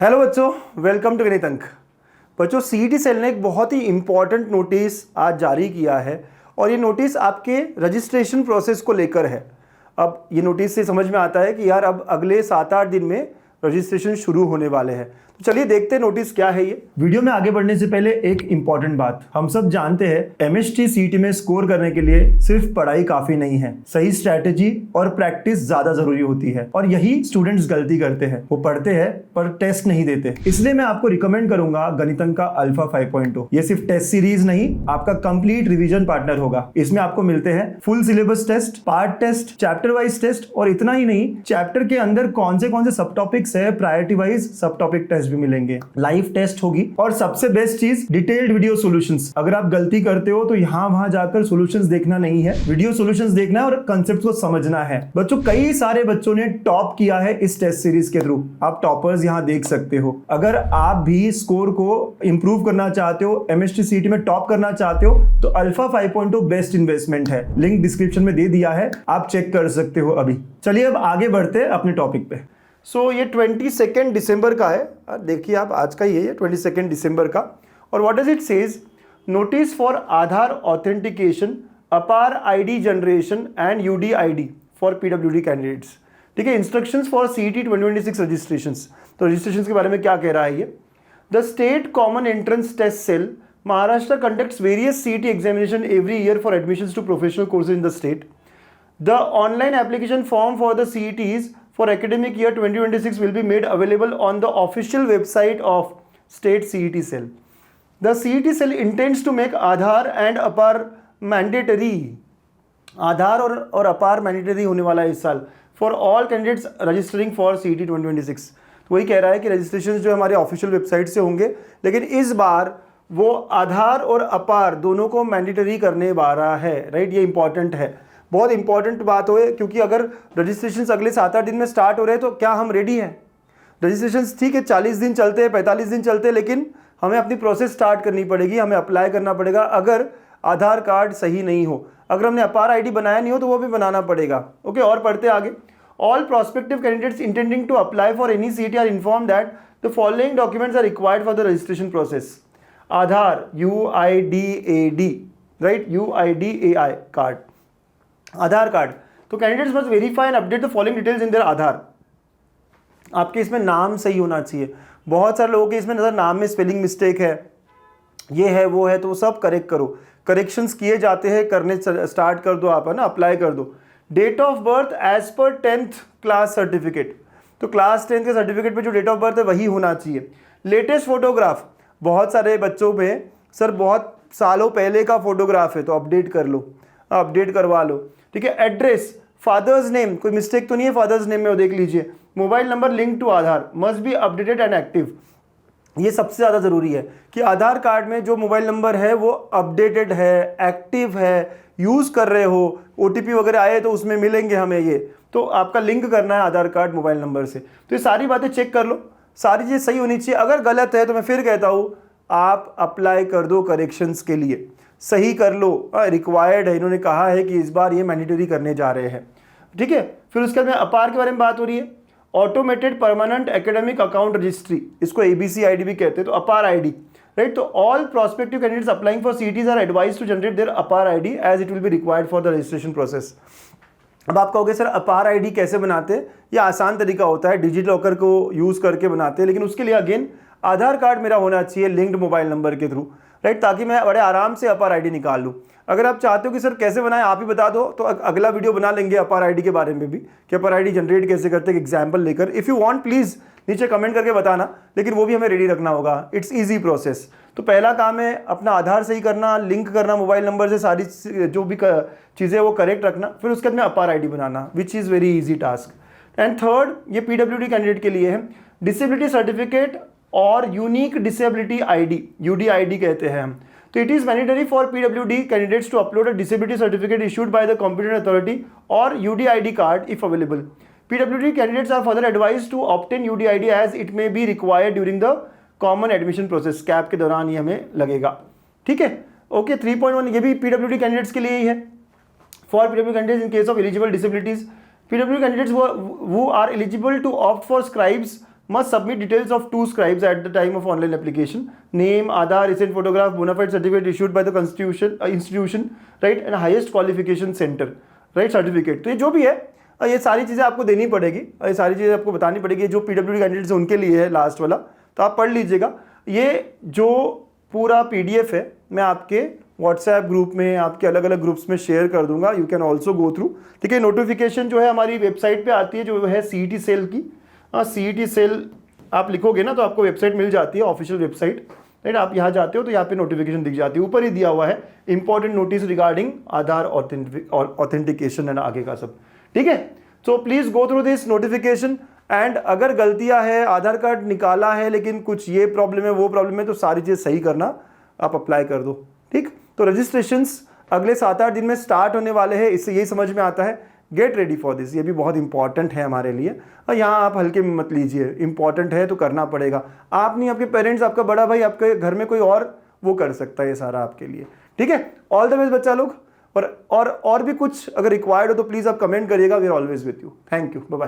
Hello बच्चों, welcome to गणित अंक। बच्चों, सीईटी सेल ने एक बहुत ही इंपॉर्टेंट नोटिस आज जारी किया है और ये नोटिस आपके रजिस्ट्रेशन प्रोसेस को लेकर है। अब ये नोटिस से समझ में आता है कि यार अब अगले 7-8 दिन में रजिस्ट्रेशन शुरू होने वाले हैं। तो चलिए देखते हैं नोटिस क्या है ये। वीडियो में आगे बढ़ने से पहले एक इंपॉर्टेंट बात, हम सब जानते हैं एमएसटी सीईटी में स्कोर करने के लिए सिर्फ पढ़ाई काफी नहीं है, सही स्ट्रैटेजी और प्रैक्टिस ज्यादा जरूरी होती है और यही स्टूडेंट्स गलती करते हैं। वो पढ़ते हैं पर टेस्ट नहीं देते। इसलिए मैं आपको रिकमेंड करूंगा गणित अंक का अल्फा 5.0। ये सिर्फ टेस्ट सीरीज नहीं, आपका कंप्लीट रिवीजन पार्टनर होगा। इसमें आपको मिलते हैं full syllabus test, part test, chapter wise test और इतना ही नहीं, चैप्टर के अंदर कौन से सब टॉपिक्स है, प्रायोरिटी वाइज सब टॉपिक टेस्ट भी मिलेंगे, लाइव टेस्ट होगी और सबसे बेस्ट चीज डिटेल्ड वीडियो सॉल्यूशंस। अगर आप गलती करते हो तो यहाँ वहां जाकर सॉल्यूशंस देखना नहीं है, वीडियो सॉल्यूशंस देखना है और कांसेप्ट को समझना है। बच्चों, कई सारे बच्चों ने टॉप किया है इस टेस्ट सीरीज के थ्रू। आप टॉपर्स यहाँ देख सकते हो। अगर आप भी स्कोर को इंप्रूव करना चाहते हो, एमएसटी सीईटी में टॉप करना चाहते हो, तो अल्फा 5.0 बेस्ट इन्वेस्टमेंट है। लिंक डिस्क्रिप्शन में दे दिया है, आप चेक कर सकते हो अभी। चलिए अब आगे बढ़ते हैं अपने टॉपिक पे। ये 22 दिसंबर का है। देखिए आप, आज का ही है ये 22 दिसंबर का। और what does it says? Notice for Aadhaar authentication, APAAR ID generation and UD ID for पीडब्ल्यूडी कैंडिडेट्स। ठीक है, इंस्ट्रक्शंस फॉर सीईटी 2026 रजिस्ट्रेशंस। तो रजिस्ट्रेशन के बारे में क्या कह रहा है ये? The state common entrance test cell Maharashtra conducts various CET examination every year for admissions to professional courses in the state. The online application form for the CETs for academic year 2026 will be made available on the official website of State CET Cell. The CET Cell intends to make Aadhaar and APAR mandatory. आधार और अपार mandatory होने वाला है इस साल for all candidates registering for CET 2026। तो वही कह रहा है कि रजिस्ट्रेशन जो हमारे ऑफिशियल वेबसाइट से होंगे, लेकिन इस बार वो आधार और अपार दोनों को मैंडेटरी करने वाला है। राइट, ये इंपॉर्टेंट है, बहुत इंपॉर्टेंट बात हो, क्योंकि अगर रजिस्ट्रेशन अगले 7-8 दिन में स्टार्ट हो रहे हैं तो क्या हम रेडी हैं? रजिस्ट्रेशन ठीक है 40 दिन चलते हैं, 45 दिन चलते हैं, लेकिन हमें अपनी प्रोसेस स्टार्ट करनी पड़ेगी, हमें अप्लाई करना पड़ेगा। अगर आधार कार्ड सही नहीं हो, अगर हमने अपार आईडी बनाया नहीं हो तो वो भी बनाना पड़ेगा। ओके, और पढ़ते आगे। All prospective candidates intending to apply for any CET are inform that the following documents are required for the registration process. Aadhaar, UIDAD, right, UIDAI card, Aadhaar card. तो candidates must verify and update the following details in their Aadhaar. आपके इसमें नाम सही होना चाहिए। बहुत सारे लोगों के इसमें नजर नाम में स्पेलिंग मिस्टेक है, ये है वो है, तो वो सब करेक्ट करो। करेक्शंस किए जाते हैं, करने स्टार्ट कर दो आप, है ना, अप्लाई कर दो। Date of birth as per 10th class certificate, तो क्लास 10 के सर्टिफिकेट पे जो डेट ऑफ बर्थ है वही होना चाहिए। लेटेस्ट फोटोग्राफ, बहुत सारे बच्चों में सर बहुत सालों पहले का फोटोग्राफ है तो अपडेट कर लो, अपडेट करवा लो। ठीक है, एड्रेस, फादर्स नेम, कोई मिस्टेक तो नहीं है फादर्स नेम में, वो देख लीजिए। Mobile number link to Aadhaar must be updated and active. ये सबसे ज़्यादा ज़रूरी है कि आधार कार्ड में जो मोबाइल नंबर है वो अपडेटेड है, एक्टिव है, यूज़ कर रहे हो, OTP वगैरह आए तो उसमें मिलेंगे हमें, ये तो आपका लिंक करना है आधार कार्ड मोबाइल नंबर से। तो ये सारी बातें चेक कर लो, सारी चीज़ सही होनी चाहिए। अगर गलत है तो मैं फिर कहता हूँ आप अप्लाई कर दो करेक्शंस के लिए, सही कर लो, रिक्वायर्ड है। इन्होंने कहा है कि इस बार ये मैंडेटरी करने जा रहे हैं। ठीक है, फिर उसके बाद में अपार के बारे में बात हो रही है। Automated permanent academic account registry, इसको ABC ID भी कहते हैं, तो अपार ID, राइट। तो all prospective candidates applying for CETs are advised to generate their APAAR ID as it will be required for the registration process. अब आप कहोगे sir अपार ID कैसे बनाते हैं? ये आसान तरीका होता है, डिजिटल लॉकर को यूज़ करके बनाते हैं, लेकिन उसके लिए अगेन आधार कार्ड मेरा होना चाहिए लिंक्ड मोबाइल नंबर के थ्रू, राइट, ताकि मैं बड़े आराम से अपार ID निकाल लूँ। अगर आप चाहते हो कि सर कैसे बनाएं आप ही बता दो, तो अगला वीडियो बना लेंगे अपार ID के बारे में भी, कि अपार ID जनरेट कैसे करते हैं, एग्जाम्पल लेकर। इफ़ यू वांट प्लीज़ नीचे कमेंट करके बताना, लेकिन वो भी हमें रेडी रखना होगा। It's easy process. तो पहला काम है अपना आधार सही करना, लिंक करना मोबाइल नंबर से, सारी जो भी चीज़ें वो करेक्ट रखना, फिर उसके बाद में अपार ID बनाना, which is very easy task. And third, ये PWD कैंडिडेट के लिए है, डिसेबिलिटी सर्टिफिकेट और यूनिक डिसेबिलिटी ID, UDID कहते हैं हम। तो it is mandatory for PWD candidates to upload a disability certificate issued by the competent authority और UDID card if available. PWD candidates are further advised to obtain UDID as it may be required during the common admission process. Cap के दौरान ये हमें लगेगा, ठीक है। Okay, 3.1 ये भी PWD कैंडिडेट्स के लिए ही है। For PWD candidates in case of eligible disabilities, PWD candidates who are eligible to opt for scribes must submit details of 2 scribes at the time of online application: name, Aadhaar, recent photograph, bona fide certificate issued by the institution, right, and highest qualification center, right, certificate। तो ये जो भी है ये सारी चीज़ें आपको देनी पड़ेगी, ये सारी चीज़ें आपको बतानी पड़ेगी। जो PWD कैंडिडेट्स हैं उनके लिए है लास्ट वाला, तो आप पढ़ लीजिएगा। ये जो पूरा PDF है मैं आपके व्हाट्सएप ग्रुप में, आपके अलग अलग ग्रुप्स में शेयर कर दूंगा, you can also go through, ठीक है। नोटिफिकेशन जो है हमारी वेबसाइट पे आती है, जो है CET सेल की। CET सेल आप लिखोगे ना तो आपको वेबसाइट मिल जाती है, ऑफिशियल वेबसाइट, राइट। आप यहाँ जाते हो तो यहाँ पे नोटिफिकेशन दिख जाती है, ऊपर ही दिया हुआ है important notice regarding Aadhaar authentication and आगे का सब, ठीक है। So please go through this notification and अगर गलतियां है, आधार कार्ड निकाला है लेकिन कुछ ये प्रॉब्लम है वो प्रॉब्लम है, तो सारी चीज़ सही करना, आप अप्लाई कर दो, ठीक। तो रजिस्ट्रेशंस अगले 7-8 दिन में स्टार्ट होने वाले हैं, इससे यही समझ में आता है। गेट रेडी फॉर दिस, ये भी बहुत इंपॉर्टेंट है हमारे लिए, और यहाँ आप हल्के में मत लीजिए, इंपॉर्टेंट है तो करना पड़ेगा। आप नहीं, आपके पेरेंट्स, आपका बड़ा भाई, आपके घर में कोई और वो कर सकता है ये सारा आपके लिए, ठीक है। ऑल द बेस्ट बच्चा लोग, और भी कुछ अगर रिक्वायर्ड हो तो प्लीज़ आप कमेंट करिएगा, we are always with you. Thank you, bye bye.